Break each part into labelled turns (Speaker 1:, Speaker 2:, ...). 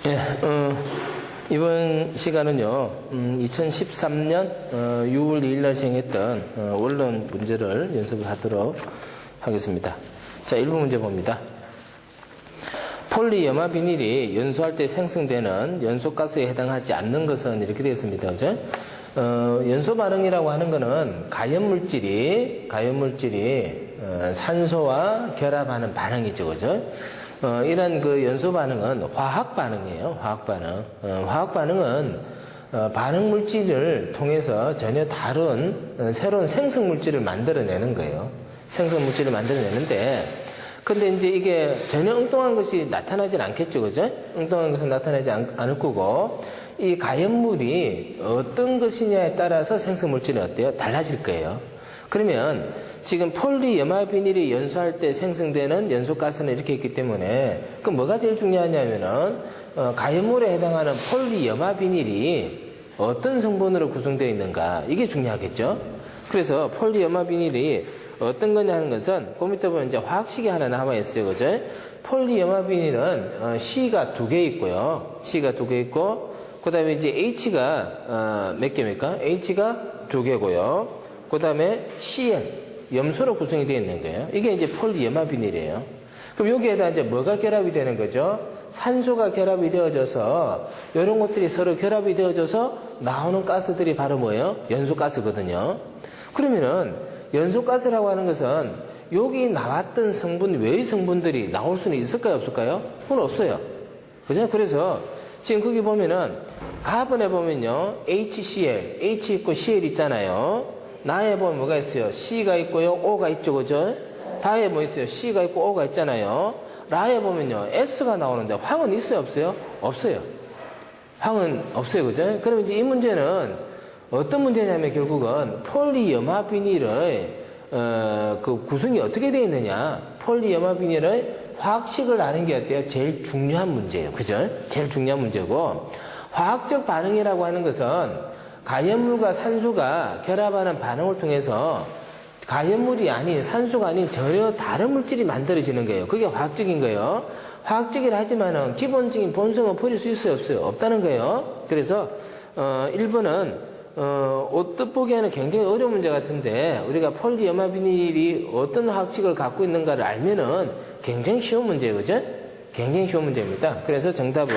Speaker 1: 네, 이번 시간은요, 2013년 6월 2일 날 시행했던 원론 문제를 연습을 하도록 하겠습니다. 자, 1번 문제 봅니다. 폴리염화 비닐이 연소할 때 생성되는 연소가스에 해당하지 않는 것은 이렇게 되어 있습니다. 그죠? 연소 반응이라고 하는 것은 가연물질이 산소와 결합하는 반응이죠. 그죠? 이런 그 연소 반응은 화학 반응이에요. 화학 반응. 화학 반응은 반응 물질을 통해서 전혀 다른 새로운 생성 물질을 만들어내는 거예요. 생성 물질을 만들어내는데, 근데 이제 이게 전혀 엉뚱한 것이 나타나진 않겠죠. 그죠? 엉뚱한 것은 나타나지 않을 거고, 이 가연물이 어떤 것이냐에 따라서 생성 물질이 어때요? 달라질 거예요. 그러면 지금 폴리염화 비닐이 연소할 때 생성되는 연소가스는 이렇게 있기 때문에 그럼 뭐가 제일 중요하냐면은 가연물에 해당하는 폴리염화 비닐이 어떤 성분으로 구성되어 있는가, 이게 중요하겠죠. 그래서 폴리염화 비닐이 어떤 거냐 하는 것은 그 밑에 보면 이제 화학식이 하나 나와 있어요. 그죠? 폴리염화 비닐은 C가 2개 있고요. C가 2개 있고, 그 다음에 이제 H가 몇 개입니까? H가 2개고요. 그 다음에 CN, 염소로 구성이 되어 있는 거예요. 이게 이제 폴리염화 비닐이에요. 그럼 여기에다 이제 뭐가 결합이 되는 거죠? 산소가 결합이 되어져서, 이런 것들이 서로 결합이 되어져서 나오는 가스들이 바로 뭐예요? 연소가스거든요. 그러면은, 연소가스라고 하는 것은 여기 나왔던 성분, 외의 성분들이 나올 수는 있을까요? 없을까요? 그건 없어요. 그죠? 그래서 지금 거기 보면은, 가번에 보면요, HCl, H 있고 Cl 있잖아요. 나에 보면 뭐가 있어요? C가 있고요, O가 있죠, 그죠? 다에 뭐 있어요? C가 있고 O가 있잖아요. 라에 보면요, S가 나오는데 황은 있어요, 없어요? 없어요. 황은 없어요, 그죠? 그럼 이제 이 문제는 어떤 문제냐면 결국은 폴리염화 비닐의 그 구성이 어떻게 되어 있느냐? 폴리염화 비닐의 화학식을 아는 게 어때요? 제일 중요한 문제예요, 그죠? 제일 중요한 문제고, 화학적 반응이라고 하는 것은 가연물과 산소가 결합하는 반응을 통해서 가연물이 아닌, 산소가 아닌 전혀 다른 물질이 만들어지는 거예요. 그게 화학적인 거예요. 화학적이라 하지만은 기본적인 본성은 버릴 수 있어요, 없어요? 없다는 거예요. 그래서 1번은 옷뜻 보기에는 굉장히 어려운 문제 같은데, 우리가 폴리염화 비닐이 어떤 화학식을 갖고 있는가를 알면은 굉장히 쉬운 문제예요, 그죠? 굉장히 쉬운 문제입니다. 그래서 정답은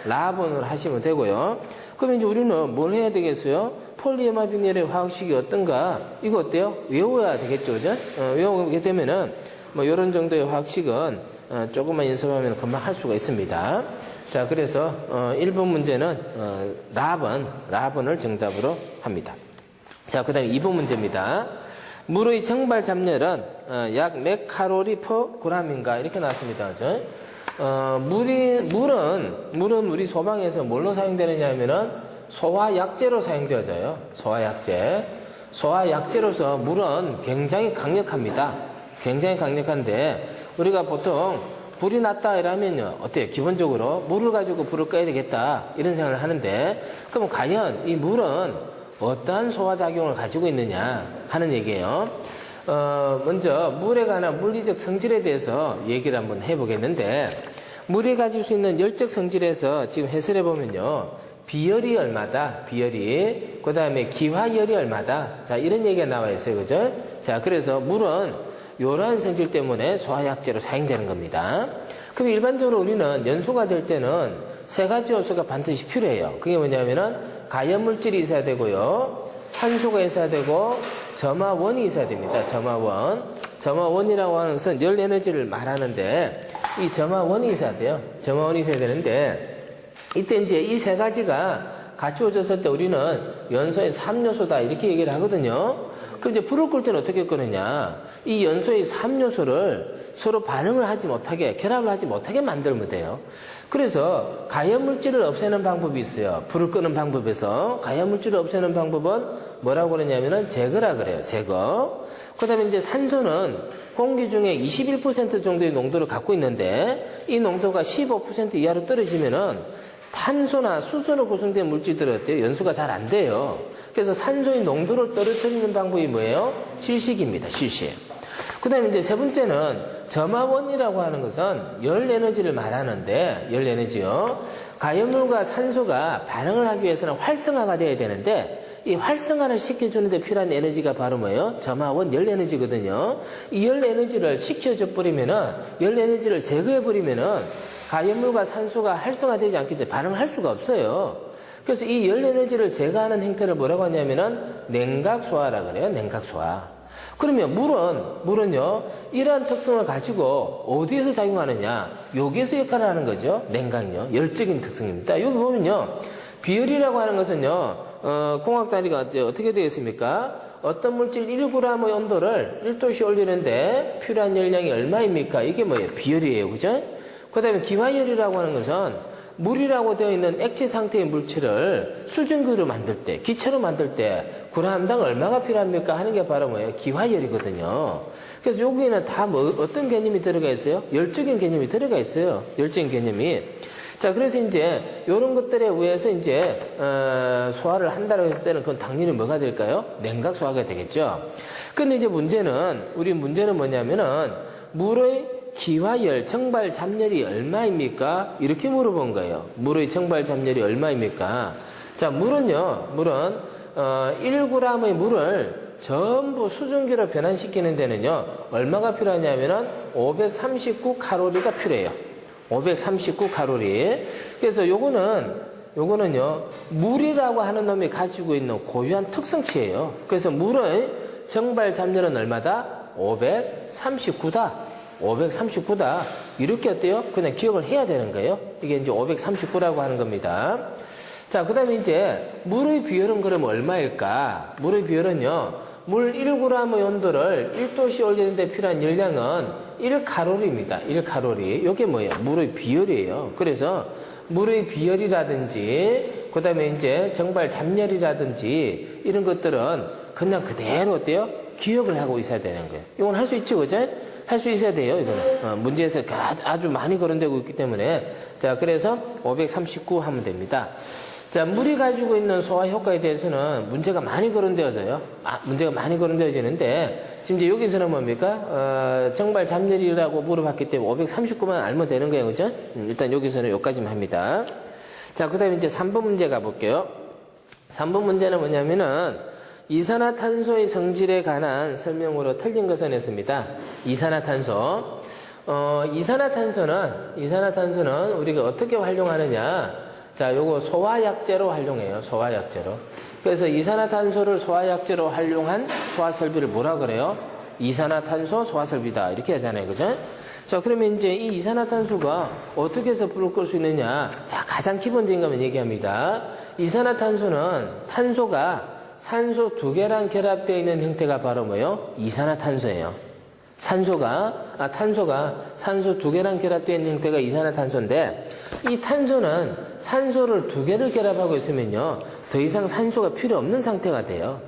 Speaker 1: 라번으로 하시면 되고요. 그럼 이제 우리는 뭘 해야 되겠어요? 폴리염화 비닐의 화학식이 어떤가? 이거 어때요? 외워야 되겠죠, 그죠? 외우게 되면은, 뭐, 요런 정도의 화학식은, 조금만 연습하면 금방 할 수가 있습니다. 자, 그래서, 1번 문제는, 라번을 정답으로 합니다. 자, 그 다음에 2번 문제입니다. 물의 정발 잡열은, 약 몇 칼로리 퍼 그램인가? 이렇게 나왔습니다, 그죠? 물은 우리 소방에서 뭘로 사용되느냐 하면은 소화약제로 사용되어져요. 소화약제로서 물은 굉장히 강력합니다. 굉장히 강력한데, 우리가 보통 불이 났다 이러면요, 어때요? 기본적으로 물을 가지고 불을 꺼야 되겠다, 이런 생각을 하는데, 그럼 과연 이 물은 어떠한 소화작용을 가지고 있느냐 하는 얘기예요. 먼저 물에 관한 물리적 성질에 대해서 얘기를 한번 해보겠는데, 물이 가질 수 있는 열적 성질에서 지금 해설해 보면요, 비열이 얼마다, 그 다음에 기화열이 얼마다, 자, 이런 얘기가 나와 있어요, 그죠? 자, 그래서 물은 이러한 성질 때문에 소화약제로 사용되는 겁니다. 그럼 일반적으로 우리는 연소가 될 때는 세 가지 요소가 반드시 필요해요. 그게 뭐냐면은 가연물질이 있어야 되고요, 산소가 있어야 되고, 점화원이 있어야 됩니다. 점화원이라고 하는 것은 열 에너지를 말하는데, 이 점화원이 있어야 돼요. 점화원이 있어야 되는데, 이때 이제 이 세 가지가 갖추어졌을 때 우리는 연소의 3요소다, 이렇게 얘기를 하거든요. 그럼 이제 불을 끌 때는 어떻게 끄느냐? 이 연소의 3요소를 서로 반응을 하지 못하게, 결합을 하지 못하게 만들면 돼요. 그래서 가연물질을 없애는 방법이 있어요. 불을 끄는 방법에서 가연물질을 없애는 방법은 뭐라고 그러냐면은 제거라 그래요. 제거. 그 다음에 이제 산소는 공기 중에 21% 정도의 농도를 갖고 있는데, 이 농도가 15% 이하로 떨어지면은 탄소나 수소로 구성된 물질들은 어때요? 연소가 잘 안 돼요. 그래서 산소의 농도를 떨어뜨리는 방법이 뭐예요? 질식입니다. 질식. 그 다음에 이제 세 번째는 점화원이라고 하는 것은 열 에너지를 말하는데, 열 에너지요. 가연물과 산소가 반응을 하기 위해서는 활성화가 되어야 되는데, 이 활성화를 시켜주는데 필요한 에너지가 바로 뭐예요? 점화원 열 에너지거든요. 이 열 에너지를 시켜줘 버리면은, 열 에너지를 제거해 버리면은, 가연물과 산소가 활성화되지 않기 때문에 반응을 할 수가 없어요. 그래서 이 열 에너지를 제거하는 행태를 뭐라고 하냐면은, 냉각소화라 그래요. 냉각소화. 그러면 물은요, 이러한 특성을 가지고 어디에서 작용하느냐? 여기에서 역할을 하는 거죠. 냉각요. 열적인 특성입니다. 여기 보면요, 비열이라고 하는 것은요, 공학단위가 어떻게 되어 있습니까? 어떤 물질 1g의 온도를 1도씨 올리는데 필요한 열량이 얼마입니까? 이게 뭐예요? 비열이에요. 그죠? 그 다음에 기화열이라고 하는 것은 물이라고 되어 있는 액체 상태의 물질을 수증기로 만들 때, 기체로 만들 때 g당 얼마가 필요합니까? 하는 게 바로 뭐예요? 기화열이거든요. 그래서 여기에는 다 어떤 개념이 들어가 있어요? 열적인 개념이 들어가 있어요. 열적인 개념이. 자, 그래서 이제 이런 것들에 의해서 이제 소화를 한다고 했을 때는 그건 당연히 뭐가 될까요? 냉각 소화가 되겠죠. 근데 이제 우리 문제는 뭐냐면은 물의 기화열, 정발 잠열이 얼마입니까? 이렇게 물어본 거예요. 물의 정발 잠열이 얼마입니까? 자, 물은 1g의 물을 전부 수증기로 변환시키는 데는요, 얼마가 필요하냐면은 539칼로리가 필요해요. 539칼로리. 그래서 요거는요, 물이라고 하는 놈이 가지고 있는 고유한 특성치예요. 그래서 물의 정발 잠열은 얼마다? 539다. 539다. 이렇게 어때요? 그냥 기억을 해야 되는 거예요. 이게 이제 539라고 하는 겁니다. 자, 그 다음에 이제 물의 비열은 그럼 얼마일까? 물의 비열은요, 물 1g의 온도를 1도씨 올리는데 필요한 열량은 1칼로리입니다. 1칼로리. 이게 뭐예요? 물의 비열이에요. 그래서 물의 비열이라든지, 그 다음에 이제 정발 잠열이라든지, 이런 것들은 그냥 그대로 어때요? 기억을 하고 있어야 되는 거예요. 이건 할 수 있죠, 그죠? 할 수 있어야 돼요, 이거는. 문제에서 아주 많이 거론되고 있기 때문에. 자, 그래서 539 하면 됩니다. 자, 물이 가지고 있는 소화 효과에 대해서는 문제가 많이 거론되어져요. 문제가 많이 거론되어지는데, 지금 이제 여기서는 뭡니까? 정발 잠열이라고 물어봤기 때문에 539만 알면 되는 거예요, 그죠? 일단 여기서는 여기까지만 합니다. 자, 그 다음에 이제 3번 문제 가볼게요. 3번 문제는 뭐냐면은, 이산화탄소의 성질에 관한 설명으로 틀린 것을 냈습니다. 이산화탄소. 이산화탄소는 우리가 어떻게 활용하느냐. 자, 요거 소화약제로 활용해요. 소화약제로. 그래서 이산화탄소를 소화약제로 활용한 소화설비를 뭐라 그래요? 이산화탄소 소화설비다. 이렇게 하잖아요. 그죠? 자, 그러면 이제 이 이산화탄소가 어떻게 해서 불을 끌 수 있느냐. 자, 가장 기본적인 것만 얘기합니다. 이산화탄소는 탄소가 산소 2개랑 결합되어 있는 형태가 바로 뭐예요? 이산화탄소예요. 탄소가 산소 2개랑 결합되어 있는 형태가 이산화탄소인데, 이 탄소는 산소를 2개를 결합하고 있으면요, 더 이상 산소가 필요 없는 상태가 돼요.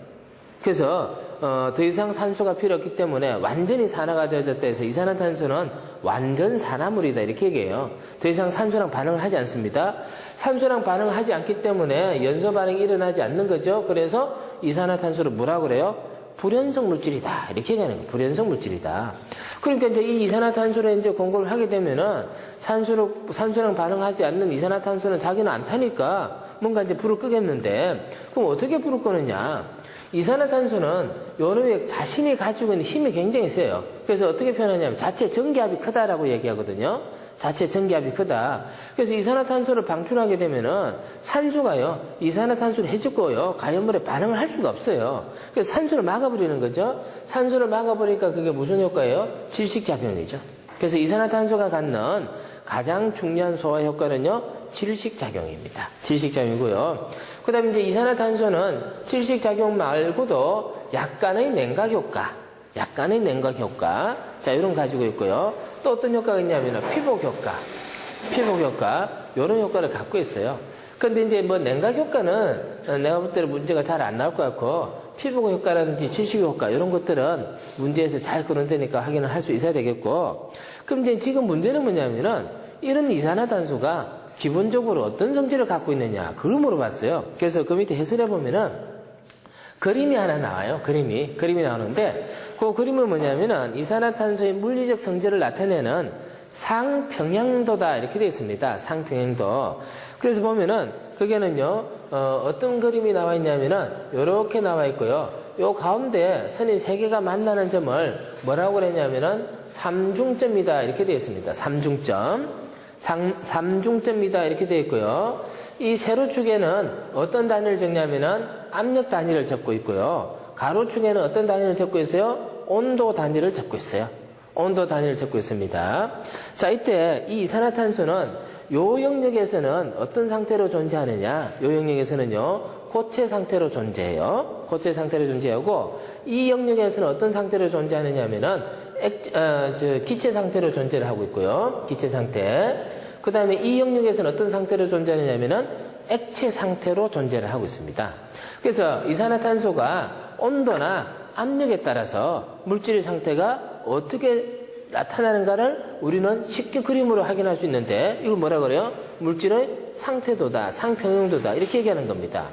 Speaker 1: 그래서 더 이상 산소가 필요 없기 때문에 완전히 산화가 되어졌다 해서 이산화탄소는 완전 산화물이다 이렇게 얘기해요. 더 이상 산소랑 반응을 하지 않습니다. 산소랑 반응을 하지 않기 때문에 연소 반응이 일어나지 않는 거죠. 그래서 이산화탄소를 뭐라고 그래요? 불연성 물질이다 이렇게 얘기하는 거예요. 불연성 물질이다. 그러니까 이제 이 이산화탄소를 이제 공급을 하게 되면은 산소랑 반응하지 않는 이산화탄소는 자기는 안 타니까 뭔가 이제 불을 끄겠는데, 그럼 어떻게 불을 끄느냐? 이산화탄소는 요놈의 자신이 가지고 있는 힘이 굉장히 세요. 그래서 어떻게 표현하냐면 자체 전기압이 크다라고 얘기하거든요. 자체 전기압이 크다. 그래서 이산화탄소를 방출하게 되면은 산소가요, 이산화탄소를 해주고요, 가연물에 반응을 할 수가 없어요. 그래서 산소를 막아버리는 거죠. 산소를 막아버리니까 그게 무슨 효과예요? 질식작용이죠. 그래서 이산화탄소가 갖는 가장 중요한 소화 효과는요, 질식작용입니다. 질식작용이고요. 그 다음에 이제 이산화탄소는 질식작용 말고도 약간의 냉각 효과, 자, 이런 거 가지고 있고요. 또 어떤 효과가 있냐면 피복 효과, 이런 효과를 갖고 있어요. 근데 이제 뭐 냉각 효과는 내가 볼 때는 문제가 잘 안 나올 것 같고, 피복 효과라든지 질식 효과 이런 것들은 문제에서 잘 거론되니까 확인을 할 수 있어야 되겠고, 그럼 이제 지금 문제는 뭐냐면은 이런 이산화탄소가 기본적으로 어떤 성질을 갖고 있느냐 그걸 물어봤어요. 그래서 그 밑에 해설해 보면은 그림이 하나 나와요. 그림이 나오는데 그 그림은 뭐냐면은 이산화탄소의 물리적 성질을 나타내는 상평형도다 이렇게 되어 있습니다. 상평형도. 그래서 보면은 그게는요 어떤 그림이 나와 있냐면은 이렇게 나와 있고요. 요 가운데 선이 세 개가 만나는 점을 뭐라고 그랬냐면은 삼중점이다 이렇게 되어 있습니다. 삼중점이다 이렇게 되어 있고요. 이 세로축에는 어떤 단위를 적냐면은 압력 단위를 적고 있고요. 가로축에는 어떤 단위를 적고 있어요? 온도 단위를 적고 있어요. 온도 단위를 적고 있습니다. 자, 이때 이 이산화탄소는 요 영역에서는 어떤 상태로 존재하느냐? 요 영역에서는요, 고체 상태로 존재해요. 고체 상태로 존재하고, 이 영역에서는 어떤 상태로 존재하느냐면은, 기체 상태로 존재를 하고 있고요. 기체 상태. 그 다음에 이 영역에서는 어떤 상태로 존재하느냐면은, 액체 상태로 존재를 하고 있습니다. 그래서 이산화탄소가 온도나 압력에 따라서 물질의 상태가 어떻게 나타나는가를 우리는 쉽게 그림으로 확인할 수 있는데 이걸 뭐라 그래요? 물질의 상태도다, 상평형도다 이렇게 얘기하는 겁니다.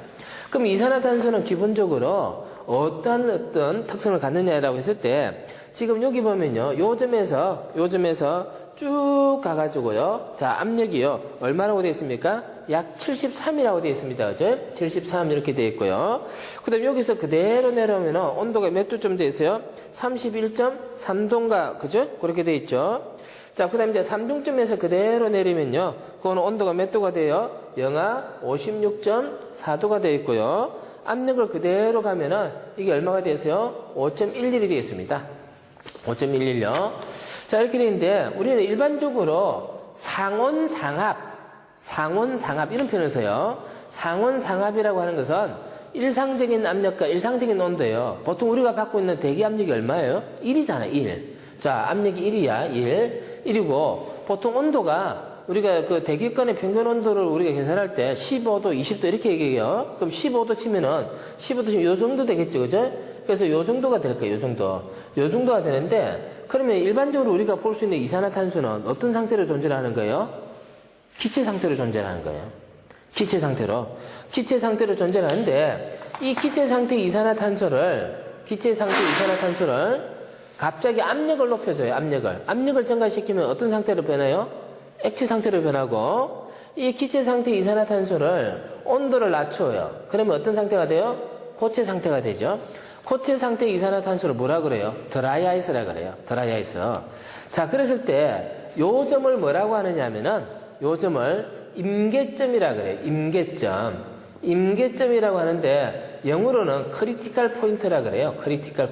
Speaker 1: 그럼 이산화탄소는 기본적으로 어떤 특성을 갖느냐라고 했을 때 지금 여기 보면요. 요 점에서 쭉 가가지고요. 자, 압력이요. 얼마라고 되어 있습니까? 약 73이라고 되어 있습니다. 그죠? 73 이렇게 되어 있고요. 그 다음에 여기서 그대로 내려오면 온도가 몇 도쯤 되어 있어요? 31.3도인가, 그죠? 그렇게 되어 있죠. 자, 그 다음에 이제 3중점에서 그대로 내리면요. 그거는 온도가 몇 도가 돼요? 영하 56.4도가 되어 있고요. 압력을 그대로 가면은 이게 얼마가 되어서요? 5.11이 되어 있습니다. 5.11요. 자, 이렇게 되는데 우리는 일반적으로 상온상압 이런 표현을 써요. 상온상압이라고 하는 것은 일상적인 압력과 일상적인 온도예요. 보통 우리가 받고 있는 대기 압력이 얼마예요? 1이잖아, 1. 자, 압력이 1이야, 1이고 보통 온도가 우리가 그 대기권의 평균 온도를 우리가 계산할 때 15도, 20도 이렇게 얘기해요. 그럼 15도 치면은 15도 치면 요 정도 되겠죠, 그죠? 그래서 요 정도가 될 거예요, 요 정도. 요 정도가 되는데 그러면 일반적으로 우리가 볼 수 있는 이산화탄소는 어떤 상태로 존재를 하는 거예요? 기체 상태로 존재를 하는 거예요. 기체 상태로 존재를 하는데 이 기체 상태 이산화탄소를 갑자기 압력을 높여줘요. 압력을 증가시키면 어떤 상태로 변해요? 액체 상태로 변하고 이 기체 상태 이산화탄소를 온도를 낮춰요. 그러면 어떤 상태가 돼요? 고체 상태가 되죠. 고체 상태 이산화탄소를 뭐라 그래요? 드라이 아이스라 그래요. 드라이 아이스. 자, 그랬을 때 요 점을 뭐라고 하느냐면은 요 점을 임계점이라 그래요. 임계점이라고 하는데 영어로는 크리티컬 포인트라 그래요. 크리티컬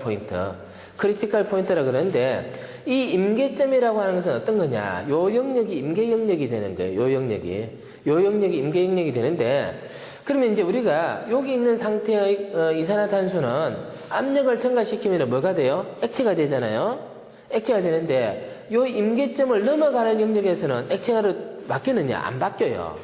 Speaker 1: 포인트라 그러는데 이 임계점이라고 하는 것은 어떤 거냐? 요 영역이 임계 영역이 되는 거예요. 요 영역이 임계 영역이 되는데 그러면 이제 우리가 여기 있는 상태의 이산화탄소는 압력을 증가시키면 뭐가 돼요? 액체가 되잖아요. 액체가 되는데 요 임계점을 넘어가는 영역에서는 액체가 바뀌느냐? 안 바뀌어요.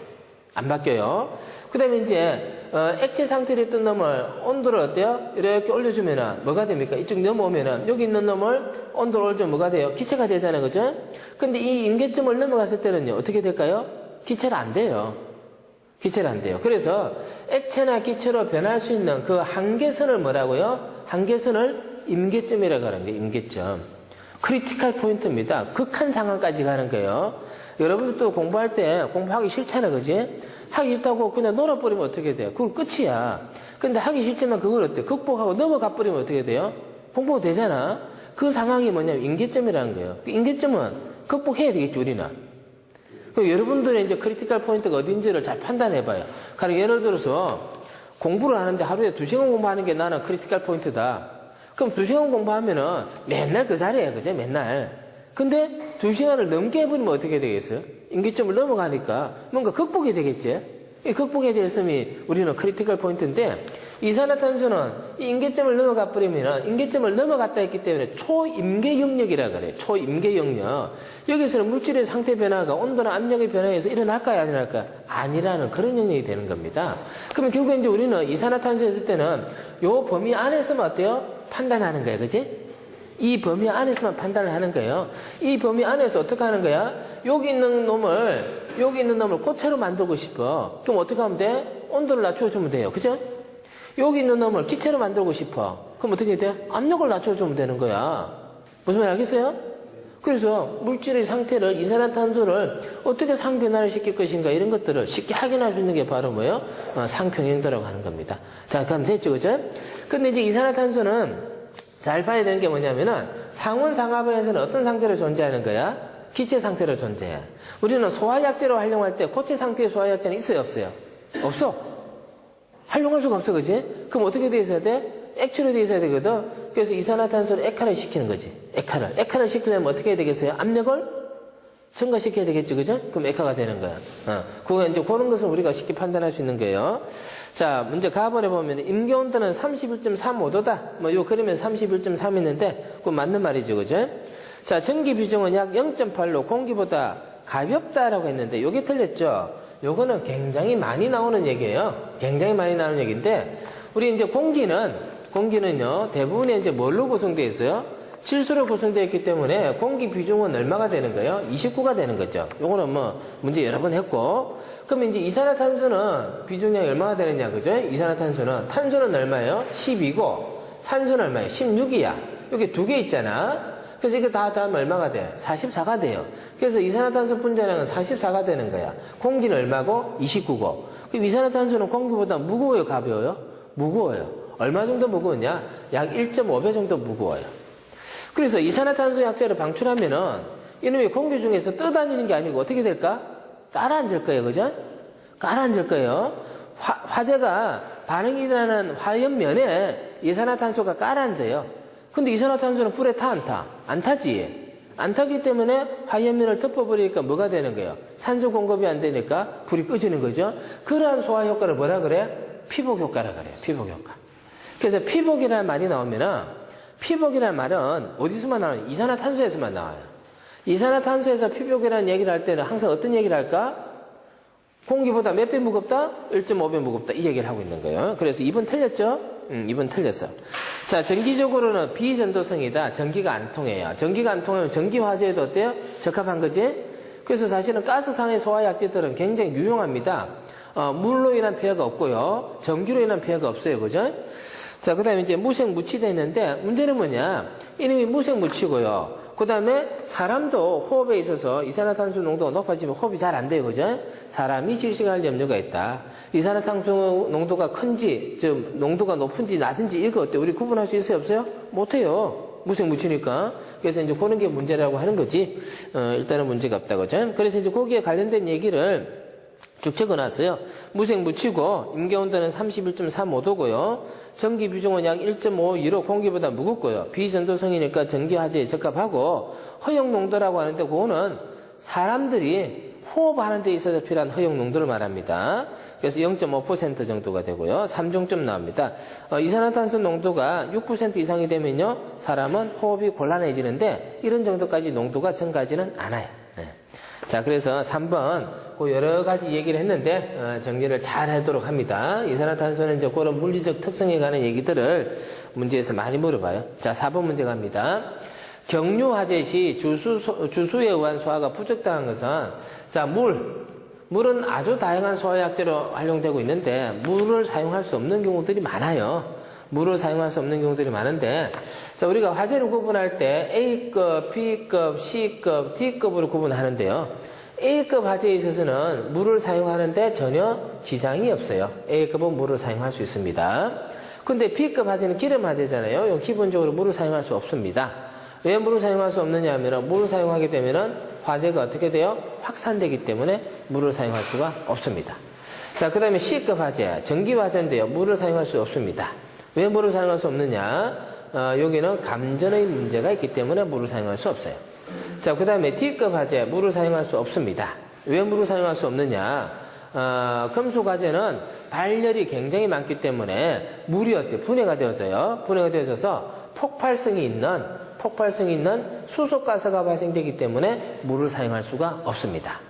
Speaker 1: 그 다음에 이제 액체 상태로 있던 놈을 온도를 어때요? 이렇게 올려주면은 뭐가 됩니까? 이쪽 넘어오면은 여기 있는 놈을 온도를 올려주면 뭐가 돼요? 기체가 되잖아요, 그죠? 근데 이 임계점을 넘어갔을 때는요 어떻게 될까요? 기체가 안 돼요. 그래서 액체나 기체로 변할 수 있는 그 한계선을 뭐라고요? 한계선을 임계점이라고 하는 거예요. 임계점. 크리티컬 포인트입니다. 극한 상황까지 가는 거예요. 여러분도 공부할 때 공부하기 싫잖아, 그지? 하기 싫다고 그냥 놀아버리면 어떻게 돼요? 그건 끝이야. 근데 하기 싫지만 그걸 어때? 극복하고 넘어가 버리면 어떻게 돼요? 공부가 되잖아. 그 상황이 뭐냐면 임계점이라는 거예요. 그 임계점은 극복해야 되겠죠, 우리는. 여러분들의 이제 크리티컬 포인트가 어딘지를 잘 판단해봐요. 가령 예를 들어서 공부를 하는데 하루에 2시간 공부하는 게 나는 크리티컬 포인트다. 그럼 2시간 공부하면은 맨날 그 자리에, 그죠? 맨날. 근데 2시간을 넘게 해버리면 어떻게 되겠어요? 임계점을 넘어가니까 뭔가 극복이 되겠지? 이 극복에 대한 점이 우리는 크리티컬 포인트인데 이산화탄소는 이 임계점을 넘어가 버리면은 임계점을 넘어갔다 했기 때문에 초임계 영역이라 그래요. 초임계 영역. 여기서는 물질의 상태 변화가 온도나 압력의 변화에서 일어날까요? 안 일어날까요? 아니라는 그런 영역이 되는 겁니다. 그러면 결국 이제 우리는 이산화탄소였을 때는 요 범위 안에서만 어때요? 판단하는 거예요. 그지? 이 범위 안에서만 판단을 하는 거예요. 이 범위 안에서 어떻게 하는 거야? 여기 있는 놈을 고체로 만들고 싶어. 그럼 어떻게 하면 돼? 온도를 낮춰주면 돼요. 그죠? 여기 있는 놈을 기체로 만들고 싶어. 그럼 어떻게 돼? 압력을 낮춰주면 되는 거야. 무슨 말 알겠어요? 그래서 물질의 상태를 이산화탄소를 어떻게 상변화를 시킬 것인가 이런 것들을 쉽게 확인할 수 있는 게 바로 뭐예요? 상평형도라고 하는 겁니다. 자, 그럼 됐죠, 그죠? 근데 이제 이산화탄소는 잘 봐야 되는 게 뭐냐면은 상온 상하부에서는 어떤 상태로 존재하는 거야? 기체 상태로 존재해. 우리는 소화약제로 활용할 때 고체 상태의 소화약제는 있어요, 없어요? 없어. 활용할 수가 없어, 그지? 그럼 어떻게 돼 있어야 돼? 액체로 돼 있어야 되거든. 그래서 이산화탄소를 액화를 시키는 거지. 액화를 시키려면 어떻게 해야 되겠어요? 압력을 증가시켜야 되겠죠, 그죠? 그럼 액화가 되는 거야. 그거 이제 그런 것을 우리가 쉽게 판단할 수 있는 거예요. 자, 문제 가번에 보면 임계온도는 31.35도다. 뭐 요 그림에 31.3 있는데 그거 맞는 말이죠, 그죠? 자, 전기 비중은 약 0.8로 공기보다 가볍다라고 했는데 요게 틀렸죠. 요거는 굉장히 많이 나오는 얘기예요. 굉장히 많이 나오는 얘기인데 우리 이제 공기는요 대부분이 이제 뭘로 구성되어 있어요? 질소로 구성되어 있기 때문에 공기 비중은 얼마가 되는 거예요? 29가 되는 거죠. 요거는 뭐 문제 여러 번 했고, 그럼 이제 이산화탄소는 비중량이 얼마가 되느냐, 그죠? 이산화탄소는 탄소는 얼마예요? 10이고 산소는 얼마예요? 16이야. 여기 두 개 있잖아. 그래서 이거 다 하면 얼마가 돼? 44가 돼요. 그래서 이산화탄소 분자량은 44가 되는 거야. 공기는 얼마고? 29고. 그럼 이산화탄소는 공기보다 무거워요, 가벼워요? 무거워요. 얼마 정도 무거우냐? 약 1.5배 정도 무거워요. 그래서 이산화탄소 약자를 방출하면은 이놈이 공기 중에서 떠다니는 게 아니고 어떻게 될까? 깔아앉을 거예요, 그죠? 깔아앉을 거예요. 화재가 반응이 일어나는 화염면에 이산화탄소가 깔아앉아요. 근데 이산화탄소는 불에 타, 안 타? 안 타지. 안 타기 때문에 화염면을 덮어버리니까 뭐가 되는 거예요? 산소 공급이 안 되니까 불이 꺼지는 거죠. 그러한 소화 효과를 뭐라 그래? 피복 효과라 그래요. 피복 효과. 그래서 피복이라는 말이 나오면은 피복이라는 말은 어디서만 나와요? 이산화탄소에서만 나와요. 이산화탄소에서 피복이라는 얘기를 할 때는 항상 어떤 얘기를 할까? 공기보다 몇 배 무겁다? 1.5배 무겁다. 이 얘기를 하고 있는 거예요. 그래서 2번 틀렸죠? 2번 틀렸어. 자, 전기적으로는 비전도성이다. 전기가 안 통해요. 전기가 안 통하면 전기 화재에도 어때요? 적합한 거지? 그래서 사실은 가스상의 소화약제들은 굉장히 유용합니다. 물로 인한 피해가 없고요. 전기로 인한 피해가 없어요. 그죠? 자, 그 다음에 이제 무색무취되어 있는데, 문제는 뭐냐? 이놈이 무색무취고요. 그 다음에 사람도 호흡에 있어서 이산화탄소 농도가 높아지면 호흡이 잘 안 돼요. 그죠? 사람이 질식할 염려가 있다. 이산화탄소 농도가 큰지, 농도가 높은지 낮은지 이거 어때요? 우리 구분할 수 있어요? 없어요? 못해요. 무색무취니까. 그래서 이제 그런 게 문제라고 하는 거지. 일단은 문제가 없다. 그죠? 그래서 이제 거기에 관련된 얘기를 쭉 적어놨어요. 무색무취고 임계온도는 31.35도고요. 전기 비중은 약 1.52로 공기보다 무겁고요. 비전도성이니까 전기 화재에 적합하고 허용 농도라고 하는데 그거는 사람들이 호흡하는 데 있어서 필요한 허용 농도를 말합니다. 그래서 0.5% 정도가 되고요. 3종점 나옵니다. 이산화탄소 농도가 6% 이상이 되면요. 사람은 호흡이 곤란해지는데 이런 정도까지 농도가 증가하지는 않아요. 네. 자, 그래서 3번 그 여러 가지 얘기를 했는데 정리를 잘 하도록 합니다. 이산화탄소는 이제 그런 물리적 특성에 관한 얘기들을 문제에서 많이 물어봐요. 자, 4번 문제 갑니다. 경유 화재 시 주수에 의한 소화가 부족당한 것은 자, 물은 아주 다양한 소화약제로 활용되고 있는데 물을 사용할 수 없는 경우들이 많아요. 물을 사용할 수 없는 경우들이 많은데, 자, 우리가 화재를 구분할 때 A급, B급, C급, D급으로 구분하는데요. A급 화재에 있어서는 물을 사용하는데 전혀 지장이 없어요. A급은 물을 사용할 수 있습니다. 근데 B급 화재는 기름 화재잖아요. 기본적으로 물을 사용할 수 없습니다. 왜 물을 사용할 수 없느냐 하면 물을 사용하게 되면은 화재가 어떻게 돼요? 확산되기 때문에 물을 사용할 수가 없습니다. 자, 그 다음에 C급 화재, 전기 화재인데요. 물을 사용할 수 없습니다. 왜 물을 사용할 수 없느냐? 여기는 감전의 문제가 있기 때문에 물을 사용할 수 없어요. 자, 그 다음에 D급 화재, 물을 사용할 수 없습니다. 왜 물을 사용할 수 없느냐? 금속 화재는 발열이 굉장히 많기 때문에 물이 어때요? 분해가 되어서요. 분해가 되어서 폭발성이 있는 수소가스가 발생되기 때문에 물을 사용할 수가 없습니다.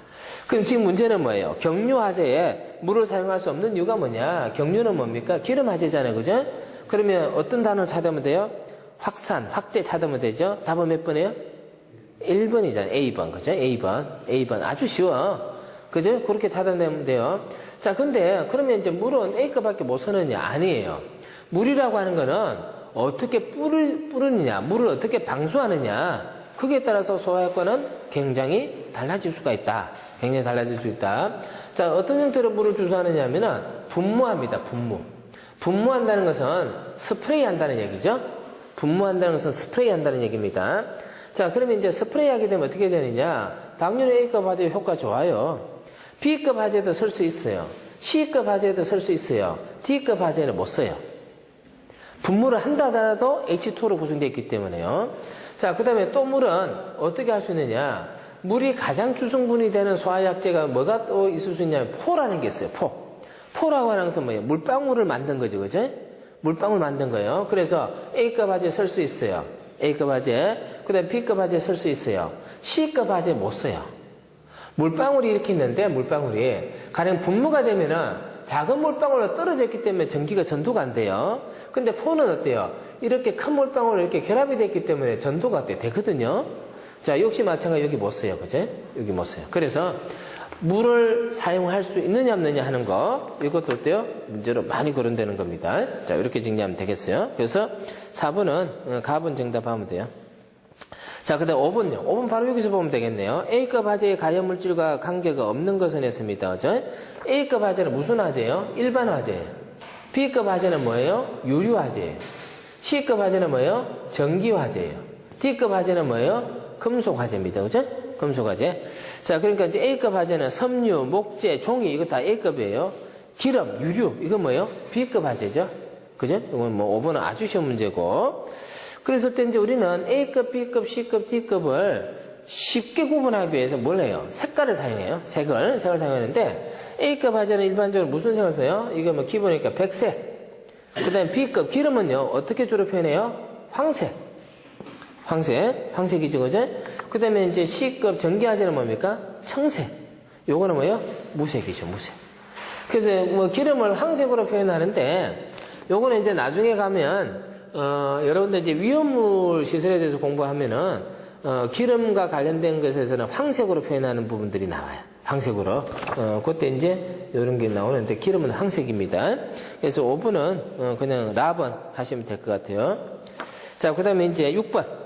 Speaker 1: 그럼 지금 문제는 뭐예요? 경유 화재에 물을 사용할 수 없는 이유가 뭐냐? 경유는 뭡니까? 기름 화재잖아요. 그죠? 그러면 어떤 단어를 찾으면 돼요? 확대 찾으면 되죠? 답은 몇 번이에요? 1번이잖아요. A번. 그죠? A번. 아주 쉬워. 그죠? 그렇게 차단되면 돼요. 자, 근데 그러면 이제 물은 A급밖에 못 쓰느냐? 아니에요. 물이라고 하는 거는 어떻게 뿌르느냐, 물을 어떻게 방수하느냐, 그에 따라서 소화효과는 굉장히 달라질 수가 있다. 굉장히 달라질 수 있다. 자, 어떤 형태로 물을 주소하느냐 하면은 분무합니다. 분무. 분무한다는 것은 스프레이 한다는 얘기죠. 분무한다는 것은 스프레이 한다는 얘기입니다. 자, 그러면 이제 스프레이 하게 되면 어떻게 되느냐? 당연히 A급 화재 효과 좋아요. B급 화재도 쓸 수 있어요. C급 화재도 쓸 수 있어요. D급 화재는 못 써요. 분무를 한다 하더라도 H2로 구성되어 있기 때문에요. 자, 그 다음에 또 물은 어떻게 할 수 있느냐? 물이 가장 주성분이 되는 소화약제가 뭐가 또 있을 수 있냐면 포라는 게 있어요. 포. 포라고 하는 것은 뭐예요? 물방울을 만든 거죠. 그죠? 물방울 만든 거예요. 그래서 A급 화재 쓸 수 있어요. A급 화재. 그 다음에 B급 화재 쓸 수 있어요. C급 화재 못 써요. 물방울이 이렇게 있는데 물방울이 가령 분무가 되면은 작은 물방울로 떨어져 있기 때문에 전기가 전도가 안 돼요. 근데 포는 어때요? 이렇게 큰 물방울로 이렇게 결합이 됐기 때문에 전도가 어때요? 되거든요. 자, 역시 마찬가지 여기 못 써요. 그죠? 여기 못 써요. 그래서 물을 사용할 수 있느냐 없느냐 하는 거, 이것도 어때요? 문제로 많이 거론되는 겁니다. 자, 이렇게 정리하면 되겠어요. 그래서 4번은 가번 정답하면 돼요. 자, 그 다음 5번요. 5번 바로 여기서 보면 되겠네요. A급 화재의 가연물질과 관계가 없는 것은 했습니다. 그죠? A급 화재는 무슨 화재예요? 일반 화재예요. B급 화재는 뭐예요? 유류 화재예요. C급 화재는 뭐예요? 전기 화재예요. D급 화재는 뭐예요? 금속 화재입니다. 그죠? 금속 화재. 자, 그러니까 이제 A급 화재는 섬유, 목재, 종이, 이거 다 A급이에요. 기름, 유류, 이건 뭐예요? B급 화재죠. 그죠? 이건 뭐 5번은 아주 쉬운 문제고. 그래서 때 이제 우리는 A급, B급, C급, D급을 쉽게 구분하기 위해서 뭘 해요? 색깔을 사용해요. 색을 사용하는데, A급 화재는 일반적으로 무슨 색을 써요? 이거 뭐 기본이니까 백색. 그 다음에 B급, 기름은요, 어떻게 주로 표현해요? 황색. 황색이죠, 그죠? 그 다음에 이제 C급 전기 화재는 뭡니까? 청색. 요거는 뭐예요? 무색이죠, 무색. 그래서 뭐 기름을 황색으로 표현하는데, 요거는 이제 나중에 가면, 여러분들 이제 위험물 시설에 대해서 공부하면은, 기름과 관련된 것에서는 황색으로 표현하는 부분들이 나와요. 황색으로. 그때 이제 이런 게 나오는데, 기름은 황색입니다. 그래서 5번은 그냥 라번 하시면 될 것 같아요. 자, 그 다음에 이제 6번.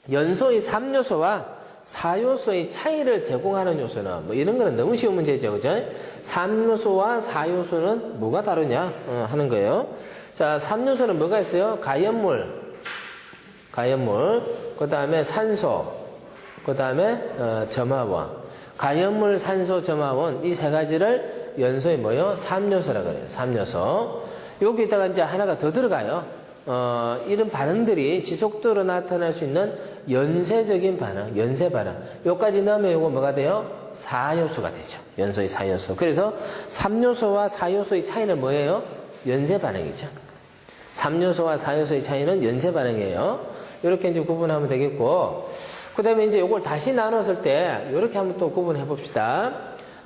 Speaker 1: 연소의 3요소와 4요소의 차이를 제공하는 요소는, 뭐 이런 거는 너무 쉬운 문제죠. 그죠? 3요소와 4요소는 뭐가 다르냐? 하는 거예요. 자, 3요소는 뭐가 있어요? 가연물, 그 다음에 산소, 그 다음에 점화원. 가연물, 산소, 점화원, 이 세 가지를 연소의 뭐예요? 3요소라고 그래요. 3요소. 여기다가 이제 하나가 더 들어가요. 이런 반응들이 지속적으로 나타날 수 있는 연쇄적인 반응, 연쇄 반응. 요까지 넣으면 요거 뭐가 돼요? 4요소가 되죠. 연소의 4요소. 그래서 3요소와 4요소의 차이는 뭐예요? 연쇄 반응이죠. 3요소와 4요소의 차이는 연쇄 반응이에요. 이렇게 이제 구분하면 되겠고, 그 다음에 이제 요걸 다시 나눴을 때, 이렇게 한번 또 구분해 봅시다.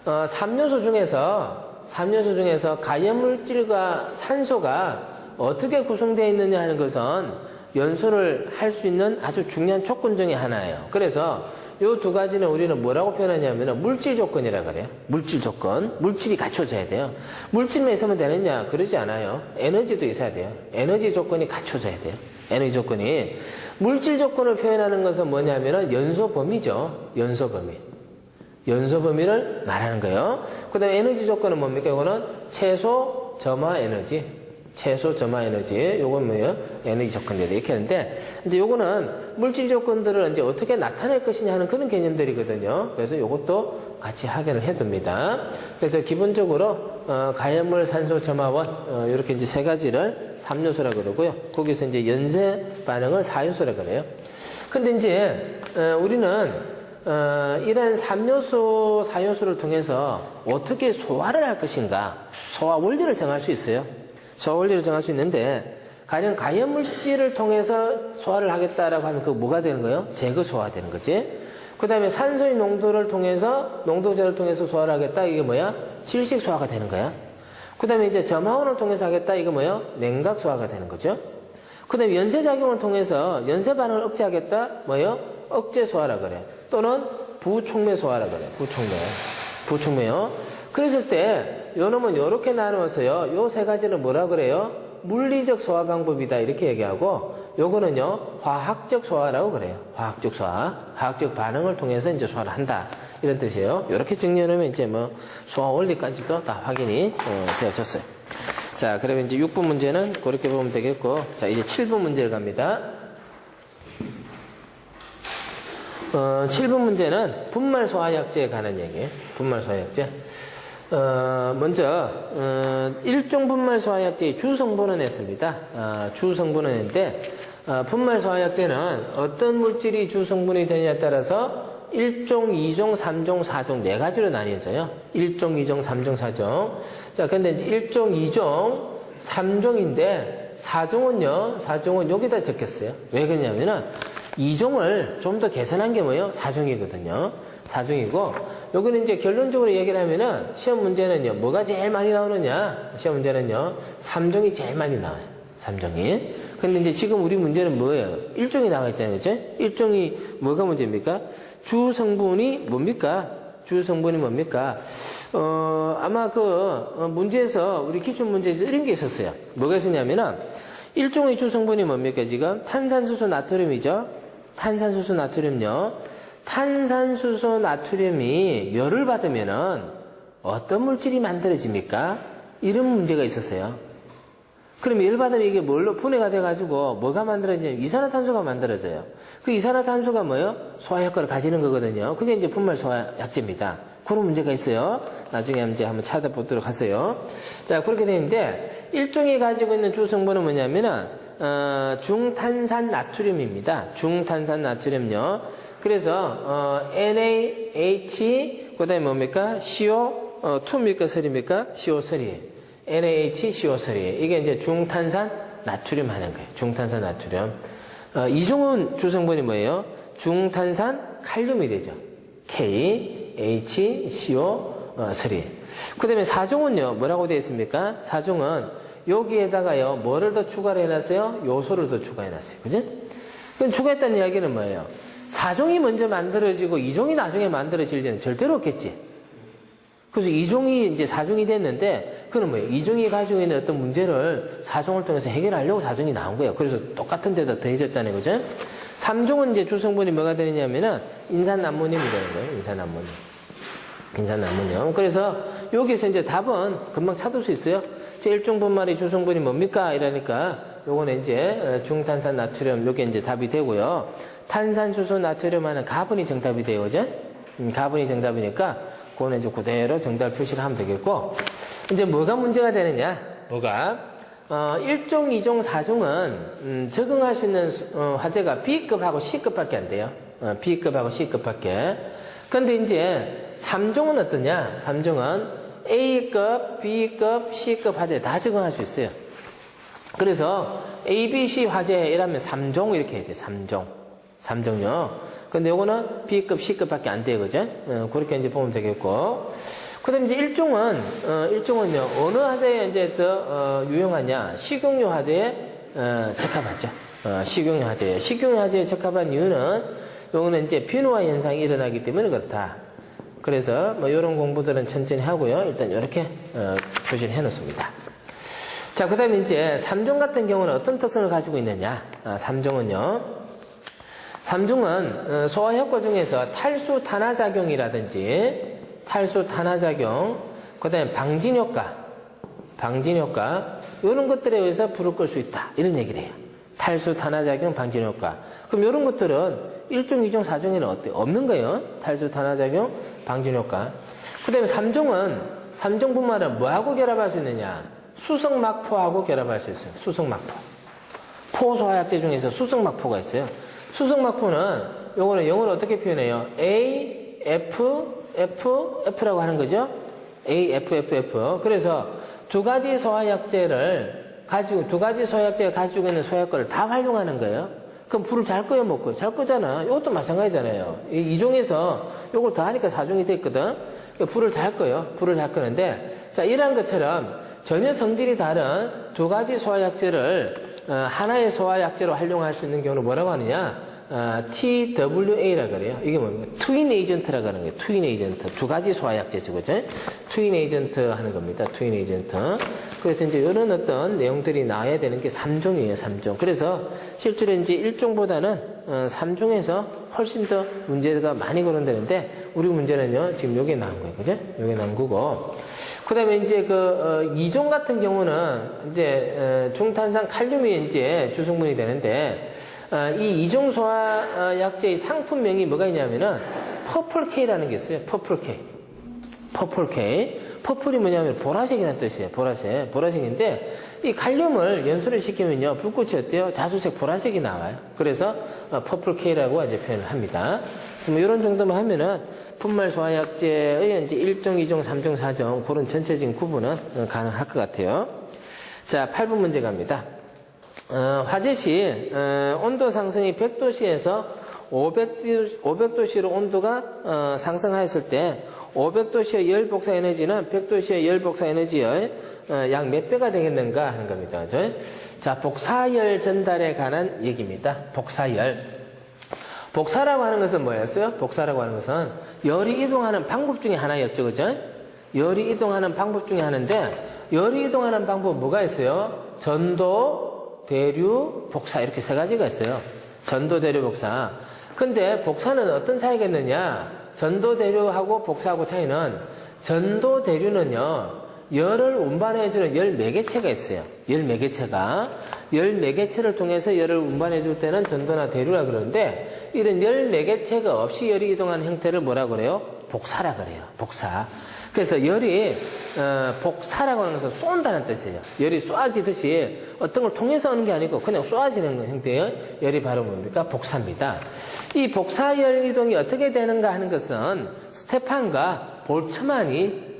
Speaker 1: 3요소 중에서 가연물질과 산소가 어떻게 구성되어 있느냐 하는 것은 연소를 할 수 있는 아주 중요한 조건 중에 하나예요. 그래서 이 두 가지는 우리는 뭐라고 표현하냐면 물질 조건이라고 그래요. 물질 조건. 물질이 갖춰져야 돼요. 물질만 있으면 되느냐? 그러지 않아요. 에너지도 있어야 돼요. 에너지 조건이 갖춰져야 돼요. 에너지 조건이. 물질 조건을 표현하는 것은 뭐냐면 연소 범위죠. 연소 범위. 연소 범위를 말하는 거예요. 그 다음에 에너지 조건은 뭡니까? 이거는 최소 점화 에너지. 최소 점화 에너지, 요건 뭐예요? 에너지 조건들 이렇게 하는데, 이제 요거는 물질 조건들을 이제 어떻게 나타낼 것이냐 하는 그런 개념들이거든요. 그래서 요것도 같이 확인을 해둡니다. 그래서 기본적으로, 가연물, 산소, 점화원, 이렇게 이제 세 가지를 3요소라고 그러고요. 거기서 이제 연쇄 반응을 4요소라고 그래요. 근데 이제, 우리는, 이런 3요소, 4요소를 통해서 어떻게 소화를 할 것인가, 소화 원리를 정할 수 있어요. 소화 원리를 정할 수 있는데, 가령 가연물질을 통해서 소화를 하겠다라고 하면 그거 뭐가 되는 거예요? 제거 소화가 되는 거지. 그 다음에 산소의 농도를 통해서, 농도제를 통해서 소화를 하겠다. 이게 뭐야? 질식 소화가 되는 거야. 그 다음에 이제 점화원을 통해서 하겠다. 이게 뭐예요? 냉각 소화가 되는 거죠. 그 다음에 연쇄작용을 통해서 연쇄 반응을 억제하겠다. 뭐예요? 억제 소화라 그래. 또는 부촉매 소화라 그래. 부촉매. 보충매요. 그랬을 때 요놈은 요렇게 나누어서요. 요 세 가지는 뭐라 그래요? 물리적 소화 방법이다 이렇게 얘기하고 요거는요 화학적 소화라고 그래요. 화학적 소화, 화학적 반응을 통해서 이제 소화를 한다 이런 뜻이에요. 요렇게 정리해놓으면 이제 뭐 소화 원리까지도 다 확인이 되어졌어요. 자, 그러면 이제 6번 문제는 그렇게 보면 되겠고, 자 이제 7번 문제를 갑니다. 7번 문제는 분말 소화약제에 관한 얘기예요. 분말 소화약제. 먼저 일종 분말 소화약제의 주성분은 했습니다. 주성분은 했는데 분말 소화약제는 어떤 물질이 주성분이 되느냐에 따라서 1종, 2종, 3종, 4종 네 가지로 나뉘어져요. 1종, 2종, 3종, 4종. 자, 근데 이제 1종, 2종, 3종인데 4종은 여기다 적겠어요. 왜 그러냐면은 2종을 좀 더 개선한 게 뭐예요? 4종이거든요. 4종이고 여기는 이제 결론적으로 얘기를 하면은 시험 문제는요. 뭐가 제일 많이 나오느냐? 시험 문제는요. 3종이 제일 많이 나와요. 3종이. 근데 이제 지금 우리 문제는 뭐예요? 1종이 나와 있잖아요. 그죠? 1종이 뭐가 문제입니까? 주성분이 뭡니까? 주성분이 뭡니까? 아마 문제에서 우리 기출문제에서 이런 게 있었어요. 뭐가 있었냐면은 1종의 주성분이 뭡니까? 지금 탄산수소 나트륨이죠? 탄산수소 나트륨요. 탄산수소 나트륨이 열을 받으면은 어떤 물질이 만들어집니까? 이런 문제가 있었어요. 그럼 열 받으면 이게 뭘로 분해가 돼가지고 뭐가 만들어지냐면 이산화탄소가 만들어져요. 그 이산화탄소가 뭐예요? 소화 효과를 가지는 거거든요. 그게 이제 분말 소화약제입니다. 그런 문제가 있어요. 나중에 이제 한번 찾아보도록 하세요. 자, 그렇게 되는데 일종이 가지고 있는 주성분은 뭐냐면은 중탄산 나트륨입니다. 중탄산 나트륨요. 그래서 NaH 그다음에 뭡니까? CO2입니까? 설입니까? CO3. NaHCO3. 이게 이제 중탄산 나트륨 하는 거예요. 중탄산 나트륨. 이종은 주성분이 뭐예요? 중탄산 칼륨이 되죠. KHCO3. 그 다음에 4종은요, 뭐라고 되어 있습니까? 4종은 여기에다가요, 뭐를 더 추가를 해놨어요? 요소를 더 추가해놨어요. 그죠? 그럼 추가했다는 이야기는 뭐예요? 4종이 먼저 만들어지고 2종이 나중에 만들어질 일은 절대로 없겠지. 그래서 2종이 이제 4종이 됐는데, 그건 뭐예요? 2종이 가지고 있는 어떤 문제를 4종을 통해서 해결하려고 4종이 나온 거예요. 그래서 똑같은 데다 더해졌잖아요. 그죠? 3종은 이제 주성분이 뭐가 되느냐면은 인산남모늄이 되는 거예요. 인산남모늄. 그래서 여기서 이제 답은 금방 찾을 수 있어요. 제 1종 분말의 주성분이 뭡니까? 이러니까 요거는 이제 중탄산 나트륨, 요게 이제 답이 되고요. 탄산수소 나트륨 하는 가분이 정답이 돼요. 그죠? 가분이 정답이니까 그거는 이제 그대로 정답 표시를 하면 되겠고, 이제 뭐가 문제가 되느냐? 1종, 2종, 4종은 적응할 수 있는 화재가 B급하고 C급밖에 안 돼요. B급하고 C급밖에. 근데 이제 3종은 어떠냐? 3종은 A급, B급, C급 화재 다 적응할 수 있어요. 그래서 A, B, C 화재 이라면 3종 이렇게 해야 돼요. 3종요. 근데 요거는 B급, C급밖에 안 돼요. 그죠? 그렇게 이제 보면 되겠고. 그 다음에 이제 1종은요, 어느 화재에 이제 더, 유용하냐? 식용유 화재에, 적합하죠. 식용유 화재에. 식용유 화재에 적합한 이유는, 요거는 이제 비누화 현상이 일어나기 때문에 그렇다. 그래서, 요런 공부들은 천천히 하고요. 일단 요렇게, 표시를 해 놓습니다. 자, 그 다음에 이제 3종 같은 경우는 어떤 특성을 가지고 있느냐? 3종은요. 3종은 소화 효과 중에서 탈수 탄화작용이라든지 그 다음에 방진 효과 이런 것들에 의해서 불을 끌 수 있다 이런 얘기를 해요. 탈수 탄화작용 방진 효과. 그럼 이런 것들은 1종, 2종, 4종에는 어때요? 없는 거예요. 탈수 탄화작용 방진 효과. 그 다음에 3종 분말은 뭐하고 결합할 수 있느냐? 수성막포하고 결합할 수 있어요. 수성막포. 포소화약제 중에서 수성막포가 있어요. 수성막포는 요거는 영어로 어떻게 표현해요? A, F, F라고 하는 거죠? A, F. 그래서 두 가지 소화약제가 가지고 있는 소화효과를 다 활용하는 거예요. 그럼 불을 잘 꺼요, 못 꺼요? 잘 끄잖아. 이것도 마찬가지잖아요. 이 2종에서 요걸 더 하니까 4종이 됐거든. 불을 잘 꺼요. 불을 잘 끄는데, 자, 이러한 것처럼 전혀 성질이 다른 두 가지 소화약제를 하나의 소화약제로 활용할 수 있는 경우는 뭐라고 하느냐? TWA라 그래요. 이게 뭡니까? 트윈 에이전트라고 하는 거예요. 트윈 에이전트. 두 가지 소화약제죠, 그죠? 트윈 에이전트 하는 겁니다. 트윈 에이전트. 그래서 이제 이런 어떤 내용들이 나와야 되는 게 3종이에요, 3종. 그래서 실제로 이제 1종보다는 3종에서 훨씬 더 문제가 많이 거론되는데, 우리 문제는요, 지금 요게 나온 거예요, 그죠? 요게 나온 거고. 그 다음에 이제 2종 같은 경우는 이제 중탄산 칼륨이 이제 주성분이 되는데, 이 2종 소화약제의 상품명이 뭐가 있냐면은 퍼플K라는 게 있어요. 퍼플K. 퍼플이 뭐냐면 보라색이라는 뜻이에요. 보라색인데 이 칼륨을 연소를 시키면요 불꽃이 어때요? 자수색 보라색이 나와요. 그래서 퍼플K라고 이제 표현을 합니다. 그래서 뭐 이런 정도만 하면은 분말 소화약제의 이제 1종, 2종, 3종, 4종 그런 전체적인 구분은 가능할 것 같아요. 자, 8번 문제 갑니다. 화재시 온도 상승이 100도씨에서 500도씨로 온도가 상승하였을 때 500도씨의 열 복사 에너지는 100도씨의 열 복사 에너지의 약 몇 배가 되겠는가 하는 겁니다. 자, 복사열 전달에 관한 얘기입니다. 복사라고 하는 것은 뭐였어요? 복사라고 하는 것은 열이 이동하는 방법 중에 하나였죠. 그죠? 열이 이동하는 방법 중에 하나인데 열이 이동하는 방법은 뭐가 있어요? 전도, 대류, 복사 이렇게 세 가지가 있어요. 전도, 대류, 복사. 근데 복사는 어떤 차이겠느냐? 전도, 대류하고 복사하고 차이는 전도, 대류는요. 열을 운반해주는 열 매개체가 있어요. 열 매개체를 통해서 열을 운반해줄 때는 전도나 대류라 그러는데 이런 열 매개체가 없이 열이 이동하는 형태를 뭐라 그래요? 복사라 그래요. 복사. 그래서 열이 복사라고 하는 것은 쏜다는 뜻이에요. 열이 쏘아지듯이 어떤 걸 통해서 오는 게 아니고 그냥 쏘아지는 형태의 열이 바로 뭡니까? 복사입니다. 이 복사열 이동이 어떻게 되는가 하는 것은 스테판과 볼츠만이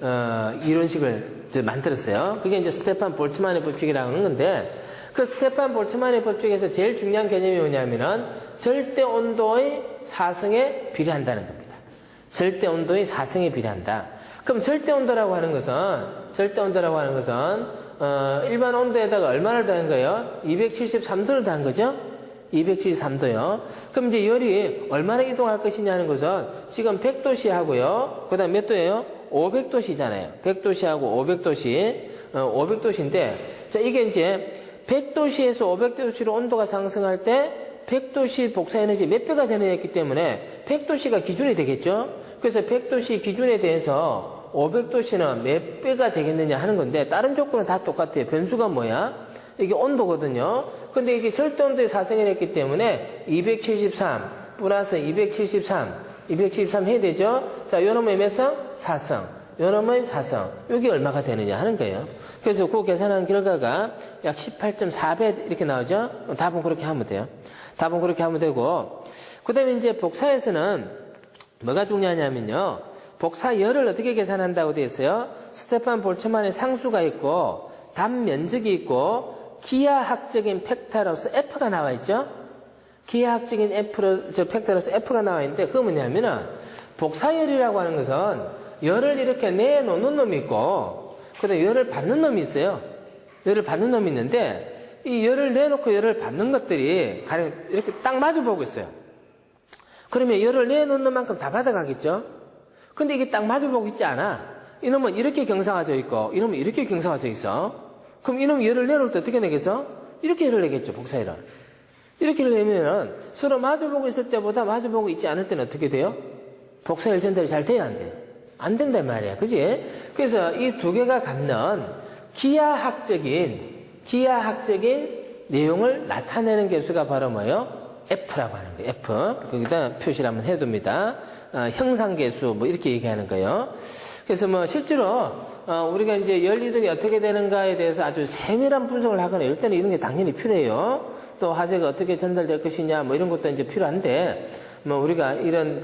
Speaker 1: 이론식을 만들었어요. 그게 이제 스테판 볼츠만의 법칙이라고 하는 건데 그 스테판 볼츠만의 법칙에서 제일 중요한 개념이 뭐냐면은 절대 온도의 사승에 비례한다는 겁니다. 절대 온도의 사승에 비례한다. 그럼 절대 온도라고 하는 것은 일반 온도에다가 얼마를 더한 거예요? 273도를 더한 거죠? 273도요. 그럼 이제 열이 얼마나 이동할 것이냐는 것은 지금 100도씨 하고요. 그 다음 몇 도예요? 500도씨잖아요. 100도씨하고 500도씨인데, 자, 이게 이제 100도씨에서 500도씨로 온도가 상승할 때 100도씨 복사 에너지 몇 배가 되느냐 했기 때문에 100도씨가 기준이 되겠죠? 그래서 100도씨 기준에 대해서 500도씨는 몇 배가 되겠느냐 하는 건데 다른 조건은 다 똑같아요. 변수가 뭐야? 이게 온도거든요. 근데 이게 절대 온도에 사승을 했기 때문에 273 플러스 273 해야 되죠? 자, 요놈의 몇 성? 4성. 요놈의 4성. 여기 얼마가 되느냐 하는 거예요. 그래서 그 계산한 결과가 약 18.4배 이렇게 나오죠? 답은 그렇게 하면 돼요. 답은 그렇게 하면 되고, 그 다음에 이제 복사에서는 뭐가 중요하냐면요. 복사열을 어떻게 계산한다고 되어 있어요? 스테판 볼츠만의 상수가 있고, 단면적이 있고, 기하학적인 팩터로서 F가 나와 있죠? 기하학적인 팩터로서 F가 나와 있는데, 그거 뭐냐면은, 복사열이라고 하는 것은 열을 이렇게 내놓는 놈이 있고, 그 다음에 열을 받는 놈이 있어요. 열을 받는 놈이 있는데, 이 열을 내놓고 열을 받는 것들이 가령 이렇게 딱 마주보고 있어요. 그러면 열을 내놓는 만큼 다 받아가겠죠? 근데 이게 딱 마주보고 있지 않아. 이놈은 이렇게 경사가져 있고, 이놈은 이렇게 경사가져 있어. 그럼 이놈이 열을 내놓을 때 어떻게 내겠어? 이렇게 열을 내겠죠, 복사열을. 이렇게 내면은 서로 마주보고 있을 때보다 마주보고 있지 않을 때는 어떻게 돼요? 복사열 전달이 잘 돼야 안 돼요? 안 된단 말이야. 그지? 그래서 이 두 개가 갖는 기하학적인 내용을 나타내는 개수가 바로 뭐예요? F라고 하는 거예요. F. 거기다 표시를 한번 해둡니다. 형상계수, 뭐 이렇게 얘기하는 거예요. 그래서 뭐 실제로, 우리가 이제 열 이동이 어떻게 되는가에 대해서 아주 세밀한 분석을 하거나 이럴 때는 이런 게 당연히 필요해요. 또 화재가 어떻게 전달될 것이냐, 뭐 이런 것도 이제 필요한데, 뭐 우리가 이런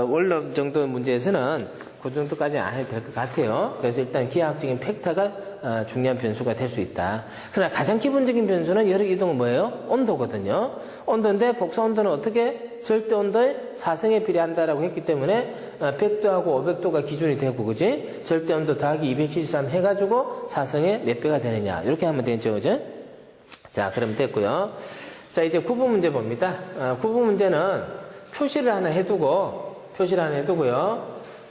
Speaker 1: 원룸 정도 문제에서는 그 정도까지 안 해도 될 것 같아요. 그래서 일단 기하학적인 팩터가 중요한 변수가 될 수 있다. 그러나 가장 기본적인 변수는 열의 이동은 뭐예요? 온도거든요. 온도인데 복사 온도는 어떻게? 절대 온도의 4승에 비례한다라고 했기 때문에 100도하고 500도가 기준이 되고, 그지? 절대 온도 더하기 273 해가지고 4승에 몇 배가 되느냐. 이렇게 하면 되죠, 그죠? 자, 그럼 됐고요. 자, 이제 구분 문제 봅니다. 구분 문제는 표시를 하나 해두고요.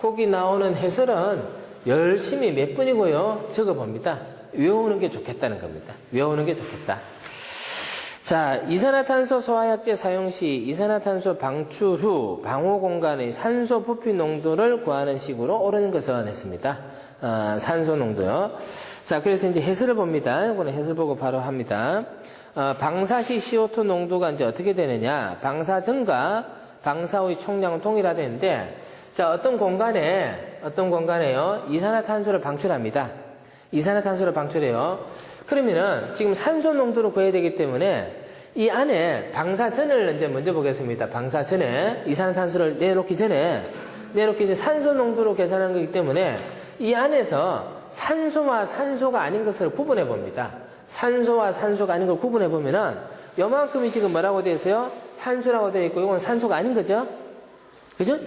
Speaker 1: 거기 나오는 해설은 열심히 몇 분이고요. 적어봅니다. 외우는 게 좋겠다는 겁니다. 외우는 게 좋겠다. 자, 이산화탄소 소화약제 사용 시 이산화탄소 방출 후 방호 공간의 산소 부피 농도를 구하는 식으로 옳은 것은 했습니다. 산소 농도요. 자, 그래서 이제 해설을 봅니다. 이거는 해설 보고 바로 합니다. 방사 시 CO2 농도가 이제 어떻게 되느냐. 방사 전과 방사 후의 총량은 동일하다는데, 자, 어떤 공간에요. 이산화탄소를 방출합니다. 이산화탄소를 방출해요. 그러면은 지금 산소 농도를 구해야 되기 때문에 이 안에 방사 전을 이제 먼저 보겠습니다. 방사 전에 이산화탄소를 내놓기 전에 산소 농도로 계산한 거기 때문에 이 안에서 산소와 산소가 아닌 것을 구분해 봅니다. 산소와 산소가 아닌 걸 구분해 보면은 요만큼이 지금 뭐라고 되어 있어요? 산소라고 되어 있고 이건 산소가 아닌 거죠? 그죠?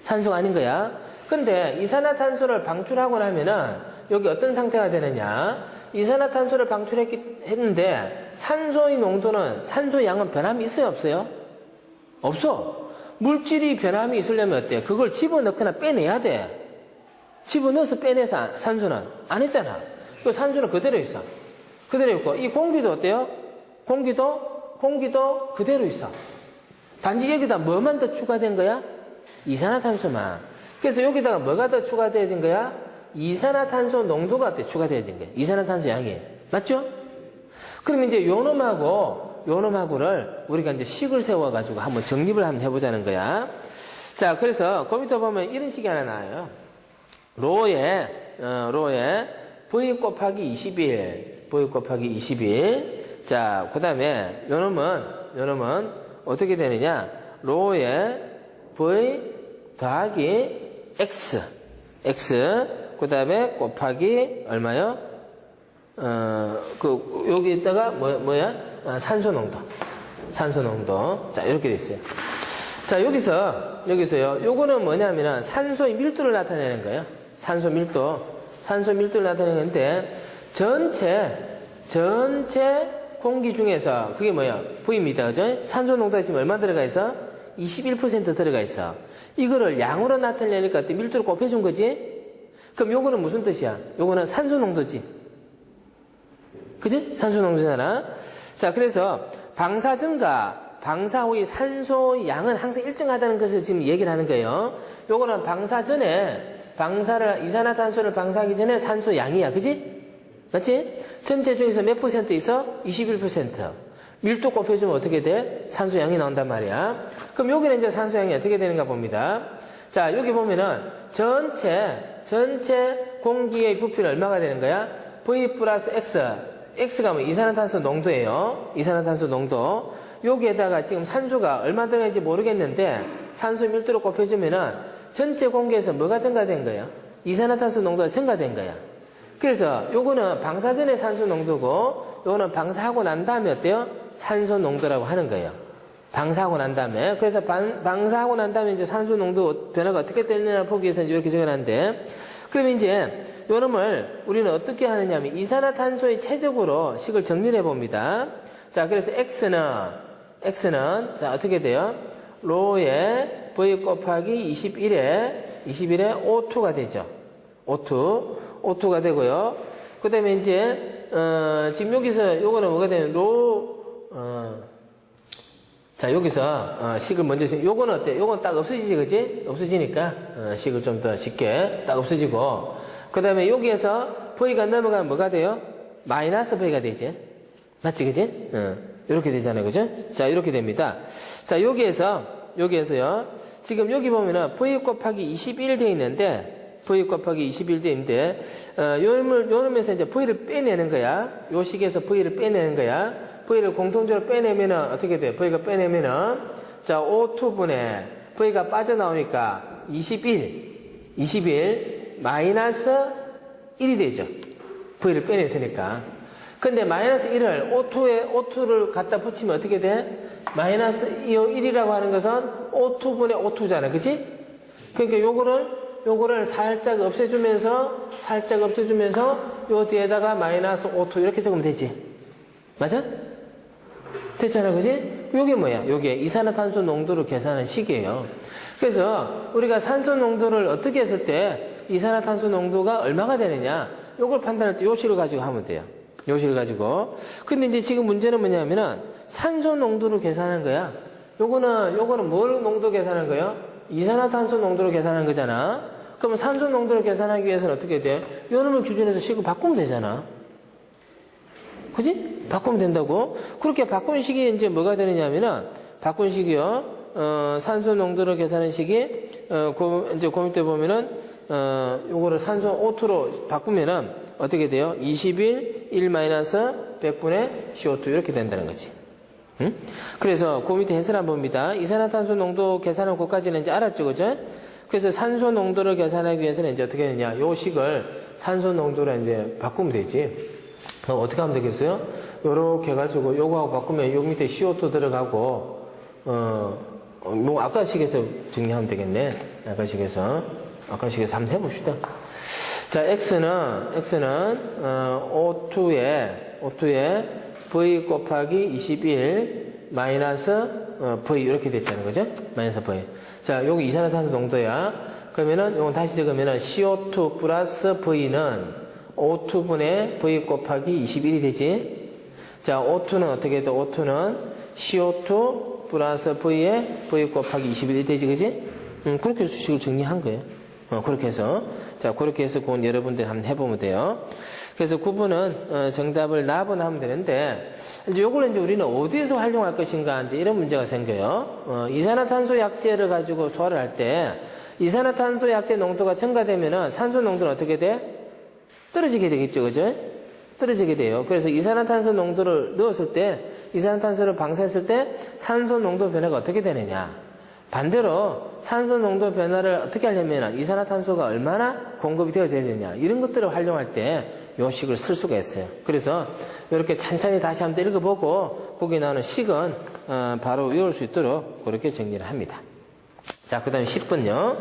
Speaker 1: 산소가 아닌 거야. 근데 이산화탄소를 방출하고 나면은 여기 어떤 상태가 되느냐? 이산화탄소를 방출했는데 산소의 농도는, 산소 양은 변함이 있어요, 없어요? 없어. 물질이 변함이 있으려면 어때요? 그걸 집어넣거나 빼내야 돼. 집어넣어서 빼내서 산소는 안 했잖아. 그 산소는 그대로 있어. 그대로 있고 이 공기도 어때요? 공기도 그대로 있어. 단지 여기다 뭐만 더 추가된 거야? 이산화탄소만. 그래서 여기다가 뭐가 더 추가되어진 거야? 이산화탄소 농도가 더 추가되어진 거예요. 이산화탄소 양이. 맞죠? 그러면 이제 요놈하고를 우리가 이제 식을 세워가지고 한번 정립을 한번 해보자는 거야. 자, 그래서 거기서 보면 이런 식이 하나 나와요. 로에 V 곱하기 21. 자, 그 다음에 요놈은 어떻게 되느냐? 로에 V 더하기 X. 그 다음에 곱하기 얼마요? 여기에다가 산소 농도. 자, 이렇게 돼 있어요. 자, 여기서요. 요거는 뭐냐면은 산소의 밀도를 나타내는 거예요. 산소 밀도를 나타내는데 전체 공기 중에서 그게 뭐야? V입니다. 그죠? 산소 농도가 지금 얼마 들어가 있어? 21% 들어가 있어. 이거를 양으로 나타내니까 밀도를 곱해준 거지? 그럼 요거는 무슨 뜻이야? 요거는 산소 농도지. 그지? 산소 농도잖아. 자, 그래서 방사 전과 방사 후의 산소 양은 항상 일정하다는 것을 지금 얘기를 하는 거예요. 요거는 방사 전에 이산화탄소를 방사하기 전에 산소 양이야. 그지? 맞지? 전체 중에서 몇 % 있어? 21%. 밀도 곱해주면 어떻게 돼? 산소 양이 나온단 말이야. 그럼 여기는 이제 산소 양이 어떻게 되는가 봅니다. 자, 여기 보면은 전체 공기의 부피는 얼마가 되는 거야? V 플러스 X. X가 뭐 이산화탄소 농도예요. 이산화탄소 농도. 여기에다가 지금 산소가 얼마 들어가는지 모르겠는데 산소 밀도로 곱해주면은 전체 공기에서 뭐가 증가된 거예요? 이산화탄소 농도가 증가된 거야. 그래서 요거는 방사 전의 산소 농도고 요거는 방사하고 난 다음에 어때요? 산소 농도라고 하는 거예요. 방사하고 난 다음에. 그래서 방사하고 난 다음에 이제 산소 농도 변화가 어떻게 되느냐 보기 위해서 이렇게 적어놨는데, 그럼 이제 요 놈을 우리는 어떻게 하느냐 하면 이산화탄소의 최적으로 식을 정리해 봅니다. 자, 그래서 X는 자, 어떻게 돼요? 로에 V 곱하기 21에 O2가 되죠. O2가 되고요. 그 다음에 이제, 지금 여기서 요거는 뭐가 되면 자, 여기서, 식을 먼저, 요거는 어때? 요건 딱 없어지지, 그지? 없어지니까, 식을 좀 더 쉽게 딱 없어지고, 그 다음에 여기에서 V가 넘어가면 뭐가 돼요? 마이너스 V가 되지. 맞지, 그지? 이렇게 되잖아요, 그죠? 자, 이렇게 됩니다. 자, 여기에서요. 지금 여기 보면은 V 곱하기 21 돼 있는데, V 곱하기 21 돼 있는데, 요놈에서 이제 V를 빼내는 거야. 요 식에서 V를 빼내는 거야. V를 공통적으로 빼내면은 어떻게 돼요? V가 빼내면은, 자, O2분의 V가 빠져나오니까 21 마이너스 1이 되죠. V를 빼냈으니까. 근데 마이너스 1을 O2를 갖다 붙이면 어떻게 돼? 마이너스 1이라고 하는 것은 O2분의 O2잖아. 그치? 그러니까 요거를 살짝 없애주면서 요 뒤에다가 마이너스 O2 이렇게 적으면 되지. 맞아? 됐잖아, 그지? 요게 뭐야? 요게 이산화탄소 농도를 계산하는 식이에요. 그래서 우리가 산소 농도를 어떻게 했을 때 이산화탄소 농도가 얼마가 되느냐, 요걸 판단할 때 요 식을 가지고 하면 돼요. 요 식을 가지고. 근데 이제 지금 문제는 뭐냐면은 산소 농도를 계산한 거야. 요거는 뭘 농도 계산한 거예요? 이산화탄소 농도를 계산한 거잖아. 그러면 산소 농도를 계산하기 위해서는 어떻게 돼? 요 놈을 기준해서 식을 바꾸면 되잖아. 그지? 바꾸면 된다고. 그렇게 바꾼 식이 이제 뭐가 되느냐면은, 바꾼 식이요, 산소 농도를 계산한 식이, 이제 그 밑에 보면은, 요거를 산소 O2로 바꾸면은, 어떻게 돼요? 21, 1-100분의 CO2 이렇게 된다는 거지. 응? 그래서 그 밑에 해설 한번 봅니다. 이산화탄소 농도 계산한 것까지는 이제 알았죠, 그죠? 그래서 산소 농도를 계산하기 위해서는 이제 어떻게 되냐? 요 식을 산소 농도로 이제 바꾸면 되지. 그럼 어떻게 하면 되겠어요? 요렇게 해가지고 요거하고 바꾸면 요 밑에 CO2 들어가고, 뭐 아까 식에서 정리하면 되겠네. 아까 식에서 한번 해봅시다. 자, X는, O2에 V 곱하기 21 마이너스 V 이렇게 됐잖아요. 그죠? 마이너스 V. 자, 여기 이산화탄소 농도야. 그러면은, 요건 다시 적으면은 CO2 플러스 V는 O2분의 V 곱하기 21이 되지. 자, O2는 어떻게 돼? O2는 CO2 플러스 V에 V 곱하기 21이 되지, 그지? 그렇게 수식을 정리한 거예요. 그렇게 해서. 자, 그렇게 해서 그건 여러분들 한번 해보면 돼요. 그래서 9번은, 정답을 나번하면 되는데, 이제 요걸 이제 우리는 어디에서 활용할 것인가, 이제 이런 문제가 생겨요. 이산화탄소 약제를 가지고 소화를 할 때, 이산화탄소 약제 농도가 증가되면은 산소 농도는 어떻게 돼? 떨어지게 되겠죠, 그죠? 떨어지게 돼요. 그래서 이산화탄소 농도를 넣었을 때, 이산화탄소를 방사했을 때 산소 농도 변화가 어떻게 되느냐. 반대로 산소 농도 변화를 어떻게 하려면 이산화탄소가 얼마나 공급이 되어져야 되느냐. 이런 것들을 활용할 때 요 식을 쓸 수가 있어요. 그래서 이렇게 찬찬히 다시 한번 읽어보고 거기 나오는 식은 바로 외울 수 있도록 그렇게 정리를 합니다. 자, 그 다음에 10번요.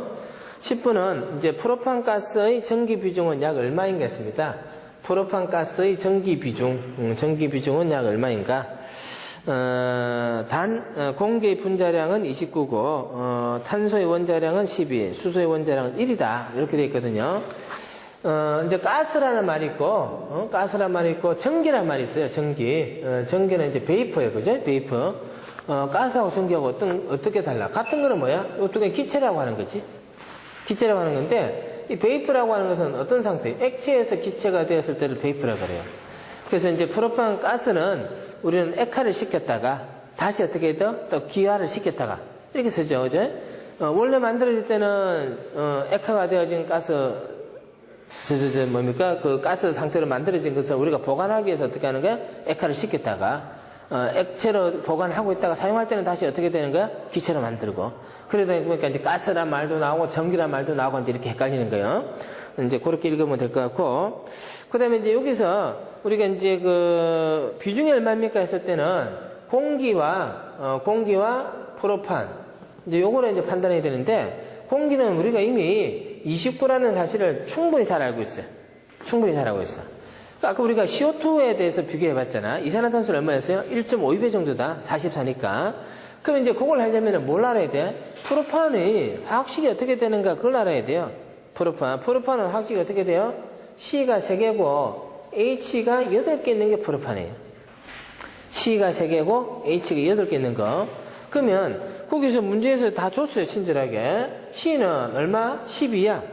Speaker 1: 10번은 이제 프로판가스의 전기 비중은 약 얼마인가 했습니다. 프로판가스의 전기 비중은 약 얼마인가? 공기의 분자량은 29고, 탄소의 원자량은 12, 수소의 원자량은 1이다. 이렇게 되어 있거든요. 이제 가스라는 말이 있고, 전기라는 말이 있어요, 전기. 전기는 이제 베이퍼예요, 그죠? 베이퍼. 가스하고 전기하고 어떻게 달라? 같은 거는 뭐야? 이쪽에 기체라고 하는 거지. 기체라고 하는 건데, 이 베이프라고 하는 것은 어떤 상태? 액체에서 기체가 되었을 때를 베이프라고 그래요. 그래서 이제 프로판 가스는 우리는 액화를 시켰다가 다시 어떻게 해도 또 기화를 시켰다가 이렇게 쓰죠, 그죠? 원래 만들어질 때는 액화가 되어진 가스, 그 가스 상태로 만들어진 것을 우리가 보관하기 위해서 어떻게 하는 거야? 액화를 시켰다가 액체로 보관하고 있다가 사용할 때는 다시 어떻게 되는 거야? 기체로 만들고. 그러다 보니까 이제 가스란 말도 나오고 전기란 말도 나오고 이제 이렇게 헷갈리는 거예요. 이제 그렇게 읽으면 될 것 같고. 그 다음에 이제 여기서 우리가 이제 그 비중이 얼마입니까 했을 때는 공기와 프로판. 이제 요거를 이제 판단해야 되는데 공기는 우리가 이미 29라는 사실을 충분히 잘 알고 있어요. 아까 우리가 CO2에 대해서 비교해봤잖아. 이산화탄소는 얼마였어요? 1.52배 정도다. 44니까. 그럼 이제 그걸 하려면 뭘 알아야 돼? 프로판의 화학식이 어떻게 되는가 그걸 알아야 돼요. 프로판은 화학식이 어떻게 돼요? C가 3개고 H가 8개 있는 게 프로판이에요. C가 3개고 H가 8개 있는 거. 그러면 거기서 문제에서 다 줬어요. 친절하게. C는 얼마? 12야.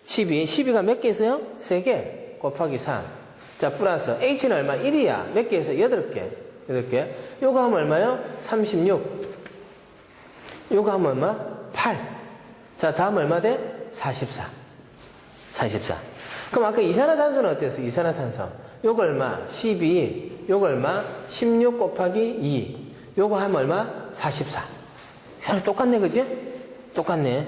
Speaker 1: 12가 몇 개 있어요? 3개 곱하기 3. 자, 플러스 H는 얼마? 1이야. 몇 개에서? 8개. 요거 하면 얼마요? 36. 요거 하면 얼마? 8. 자, 다음 얼마 돼? 44. 그럼 아까 이산화탄소는 어땠어? 이산화탄소. 요거 얼마? 12. 요거 얼마? 16 곱하기 2. 요거 하면 얼마? 44. 똑같네, 그지? 똑같네.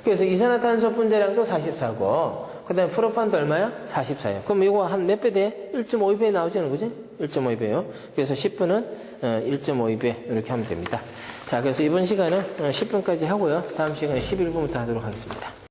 Speaker 1: 그래서 이산화탄소 분자량도 44고, 그 다음에 프로판도 얼마야? 44예요. 그럼 이거 한 몇 배 돼? 1.52배 나오잖아, 그지? 1.52배요. 그래서 10분은 1.52배 이렇게 하면 됩니다. 자, 그래서 이번 시간은 10분까지 하고요. 다음 시간에 11분부터 하도록 하겠습니다.